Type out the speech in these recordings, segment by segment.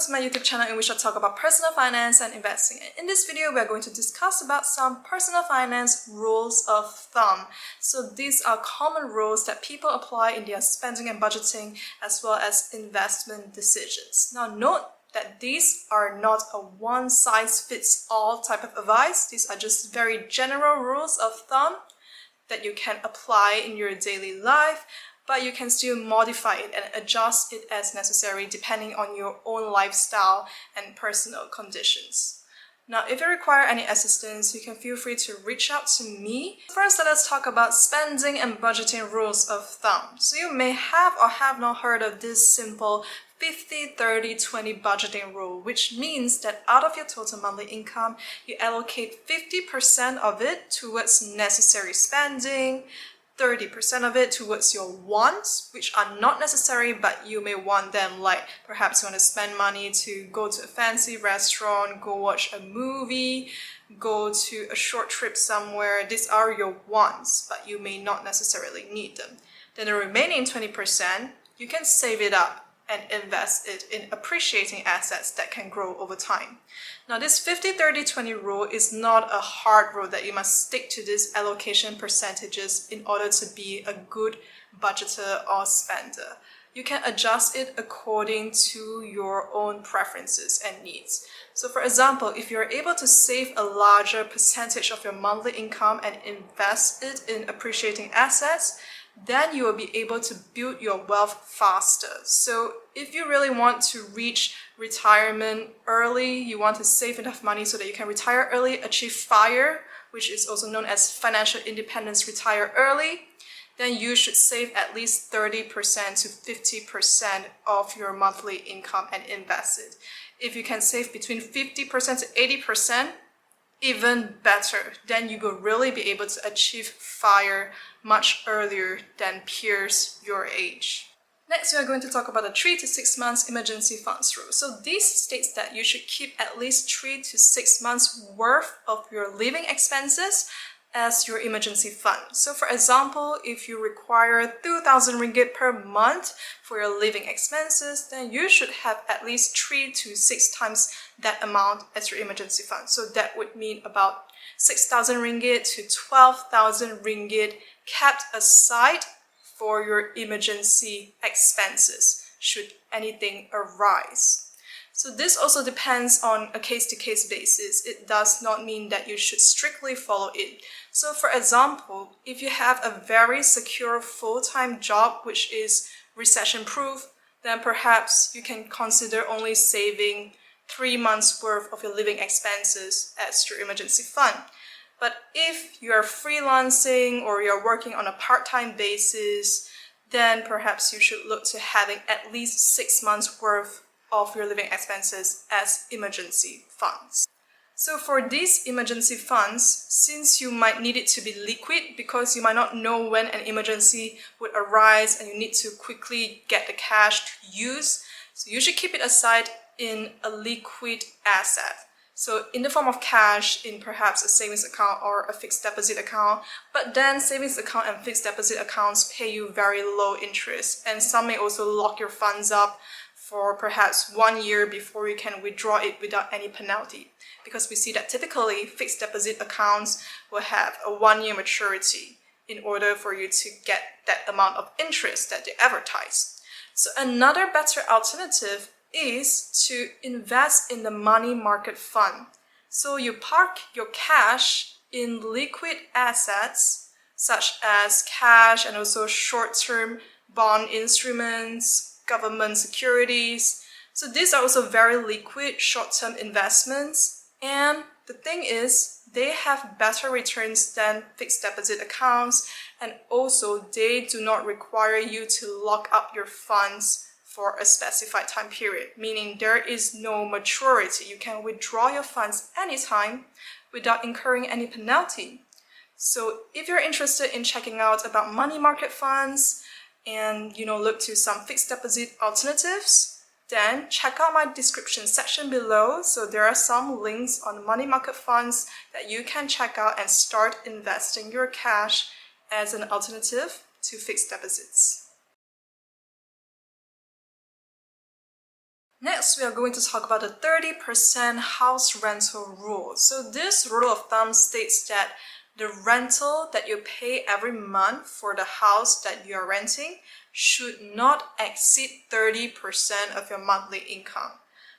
welcome to my YouTube channel in which I talk about personal finance and investing. In this video, we are going to discuss about some personal finance rules of thumb. So these are common rules that people apply in their spending and budgeting as well as investment decisions. Now note that these are not a one-size-fits-all type of advice. These are just very general rules of thumb that you can apply in your daily life, but you can still modify it and adjust it as necessary depending on your own lifestyle and personal conditions. Now, if you require any assistance, you can feel free to reach out to me. First, let us talk about spending and budgeting rules of thumb. So you may have or have not heard of this simple 50-30-20 budgeting rule, which means that out of your total monthly income, you allocate 50% of it towards necessary spending, 30% of it towards your wants, which are not necessary, but you may want them, like perhaps you want to spend money to go to a fancy restaurant, go watch a movie, go to a short trip somewhere. These are your wants, but you may not necessarily need them. Then the remaining 20%, you can save it up and invest it in appreciating assets that can grow over time. Now, this 50-30-20 rule is not a hard rule that you must stick to these allocation percentages in order to be a good budgeter or spender. You can adjust it according to your own preferences and needs. So for example, if you're able to save a larger percentage of your monthly income and invest it in appreciating assets, then you will be able to build your wealth faster. So if you really want to reach retirement early, you want to save enough money so that you can retire early, achieve FIRE, which is also known as financial independence, retire early, then you should save at least 30% to 50% of your monthly income and invest it. If you can save between 50% to 80%, even better. Then you will really be able to achieve FIRE much earlier than peers your age. Next, we are going to talk about the 3 to 6 months emergency funds rule. So this states that you should keep at least 3 to 6 months worth of your living expenses as your emergency fund. So for example, if you require 2,000 ringgit per month for your living expenses, then you should have at least 3 to 6 times that amount as your emergency fund. So that would mean about 6,000 ringgit to 12,000 ringgit kept aside for your emergency expenses should anything arise. So this also depends on a case-to-case basis. It does not mean that you should strictly follow it. So for example, if you have a very secure full-time job which is recession-proof, then perhaps you can consider only saving 3 months worth of your living expenses as your emergency fund. But if you're freelancing or you're working on a part-time basis, then perhaps you should look to having at least 6 months worth of your living expenses as emergency funds. So for these emergency funds, since you might need it to be liquid because you might not know when an emergency would arise and you need to quickly get the cash to use, so you should keep it aside in a liquid asset. So in the form of cash in perhaps a savings account or a fixed deposit account, but then savings account and fixed deposit accounts pay you very low interest, and some may also lock your funds up for perhaps 1 year before you can withdraw it without any penalty. Because we see that typically fixed deposit accounts will have a 1-year maturity in order for you to get that amount of interest that they advertise. So another better alternative is to invest in the money market fund. So you park your cash in liquid assets such as cash and also short-term bond instruments, government securities. So these are also very liquid short-term investments, and the thing is they have better returns than fixed deposit accounts, and also they do not require you to lock up your funds for a specified time period, meaning there is no maturity. You can withdraw your funds anytime without incurring any penalty. So if you're interested in checking out about money market funds and look to some fixed deposit alternatives, then check out my description section below. So there are some links on money market funds that you can check out and start investing your cash as an alternative to fixed deposits. Next, we are going to talk about the 30% house rental rule. So this rule of thumb states that the rental that you pay every month for the house that you are renting should not exceed 30% of your monthly income.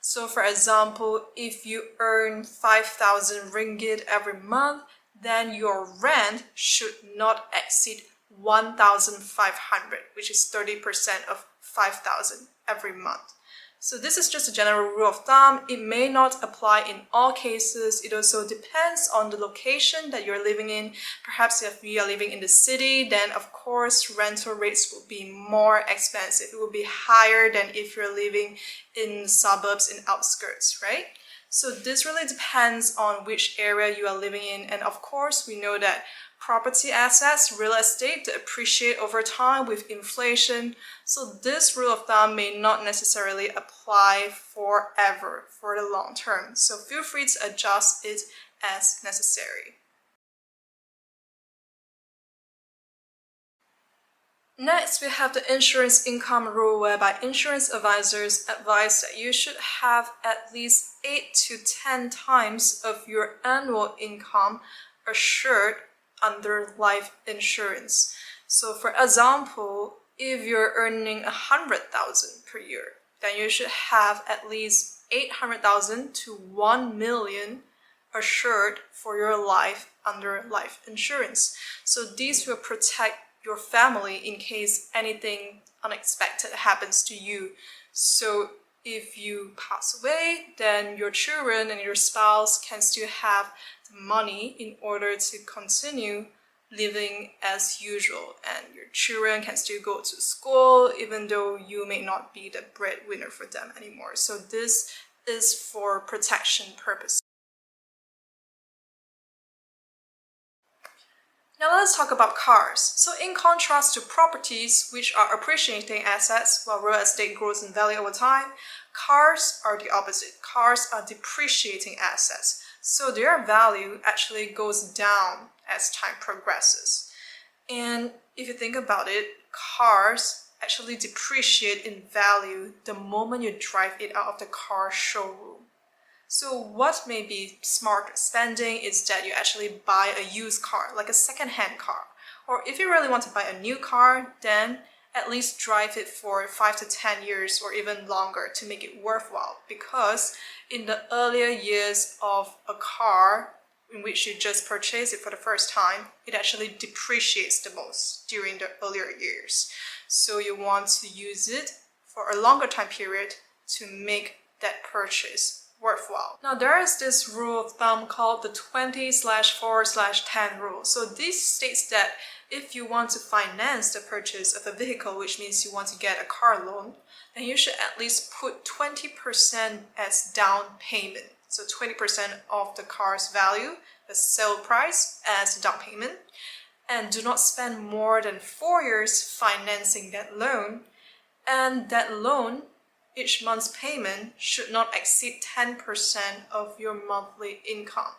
So for example, if you earn 5,000 ringgit every month, then your rent should not exceed 1,500, which is 30% of 5,000 every month. So this is just a general rule of thumb. It may not apply in all cases. It also depends on the location that you're living in. Perhaps if you are living in the city, then of course rental rates will be more expensive. It will be higher than if you're living in suburbs, in outskirts, right? So this really depends on which area you are living in. And of course, we know that property assets, real estate, appreciate over time with inflation. So this rule of thumb may not necessarily apply forever, for the long term. So feel free to adjust it as necessary. Next, we have the insurance income rule, whereby insurance advisors advise that you should have at least 8 to 10 times of your annual income assured under life insurance. So for example, if you're earning 100,000 per year, then you should have at least 800,000 to 1 million assured for your life under life insurance. So these will protect your family in case anything unexpected happens to you. So if you pass away, then your children and your spouse can still have the money in order to continue living as usual, and your children can still go to school even though you may not be the breadwinner for them anymore. So this is for protection purposes. Now let's talk about cars. So in contrast to properties, which are appreciating assets while real estate grows in value over time, cars are the opposite. Cars are depreciating assets. So their value actually goes down as time progresses. And if you think about it, cars actually depreciate in value the moment you drive it out of the car showroom. So what may be smart spending is that you actually buy a used car, like a second-hand car. Or if you really want to buy a new car, then at least drive it for 5 to 10 years or even longer to make it worthwhile. Because in the earlier years of a car, in which you just purchase it for the first time, it actually depreciates the most during the earlier years. So you want to use it for a longer time period to make that purchase worthwhile. Now there is this rule of thumb called the 20/4/10 rule. So this states that if you want to finance the purchase of a vehicle, which means you want to get a car loan, then you should at least put 20% as down payment. So 20% of the car's value, the sale price, as down payment. And do not spend more than 4 years financing that loan. And that loan, each month's payment should not exceed 10% of your monthly income.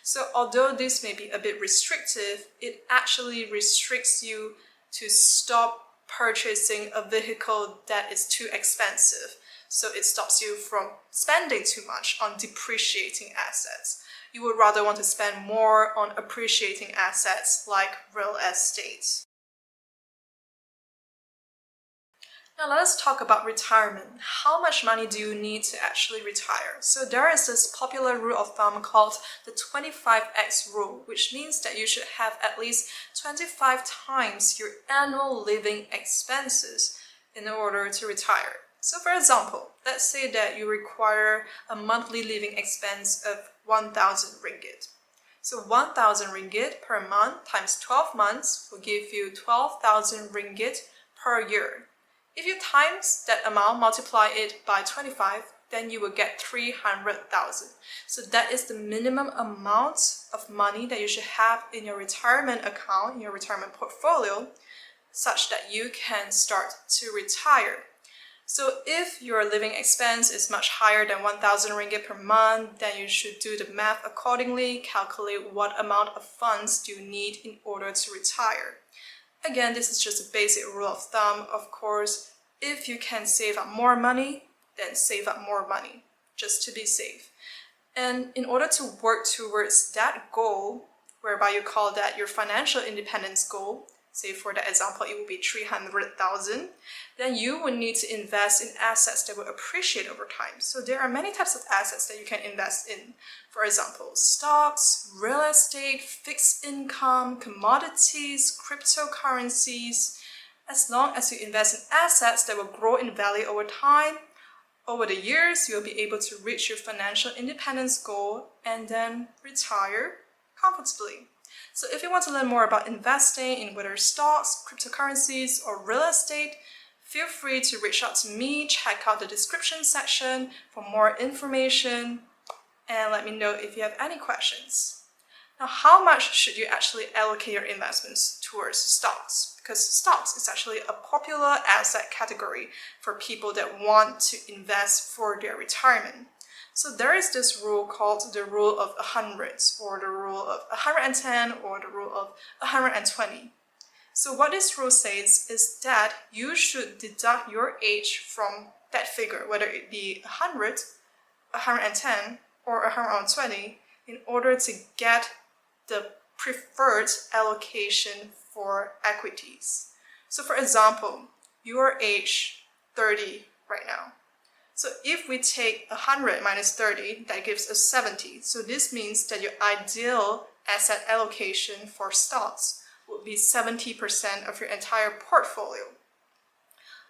So although this may be a bit restrictive, it actually restricts you to stop purchasing a vehicle that is too expensive. So it stops you from spending too much on depreciating assets. You would rather want to spend more on appreciating assets like real estate. Now let us talk about retirement. How much money do you need to actually retire? So there is this popular rule of thumb called the 25x rule, which means that you should have at least 25 times your annual living expenses in order to retire. So for example, let's say that you require a monthly living expense of 1,000 ringgit. So 1,000 ringgit per month times 12 months will give you 12,000 ringgit per year. If you times that amount, multiply it by 25, then you will get 300,000. So that is the minimum amount of money that you should have in your retirement account, in your retirement portfolio, such that you can start to retire. So if your living expense is much higher than 1,000 ringgit per month, then you should do the math accordingly, calculate what amount of funds do you need in order to retire. Again, this is just a basic rule of thumb. Of course, if you can save up more money, than save up more money just to be safe. And in order to work towards that goal, whereby you call that your financial independence goal, say for the example, it will be 300,000, then you will need to invest in assets that will appreciate over time. So there are many types of assets that you can invest in. For example, stocks, real estate, fixed income, commodities, cryptocurrencies. As long as you invest in assets that will grow in value over time, over the years, you'll be able to reach your financial independence goal and then retire comfortably. So if you want to learn more about investing in whether stocks, cryptocurrencies, or real estate, feel free to reach out to me, check out the description section for more information, and let me know if you have any questions. Now, how much should you actually allocate your investments towards stocks? Because stocks is actually a popular asset category for people that want to invest for their retirement. So there is this rule called the rule of 100, or the rule of 110, or the rule of 120. So what this rule says is that you should deduct your age from that figure, whether it be 100, 110, or 120, in order to get the preferred allocation for equities. So for example, you are age 30 right now. So if we take 100 minus 30, that gives us 70. So this means that your ideal asset allocation for stocks would be 70% of your entire portfolio.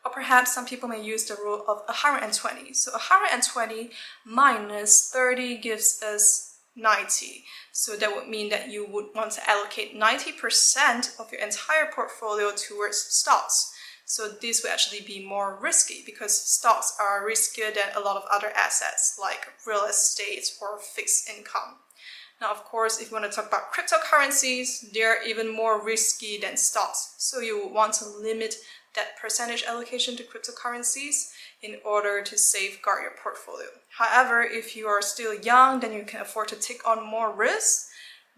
Or perhaps some people may use the rule of 120. So 120 minus 30 gives us 90. So that would mean that you would want to allocate 90% of your entire portfolio towards stocks. So this would actually be more risky because stocks are riskier than a lot of other assets like real estate or fixed income. Now, of course, if you want to talk about cryptocurrencies, they're even more risky than stocks. So you would want to limit that percentage allocation to cryptocurrencies in order to safeguard your portfolio. However, if you are still young, then you can afford to take on more risks,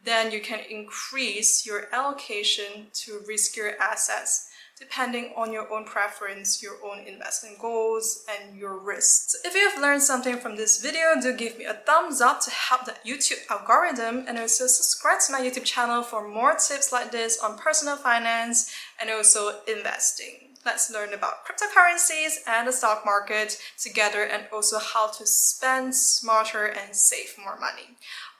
then you can increase your allocation to riskier assets depending on your own preference, your own investment goals, and your risks. So if you have learned something from this video, do give me a thumbs up to help the YouTube algorithm, and also subscribe to my YouTube channel for more tips like this on personal finance and also investing. Let's learn about cryptocurrencies and the stock market together, and also how to spend smarter and save more money.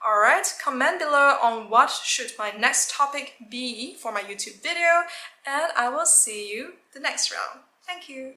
Alright, comment below on what should my next topic be for my YouTube video, and I will see you the next round. Thank you.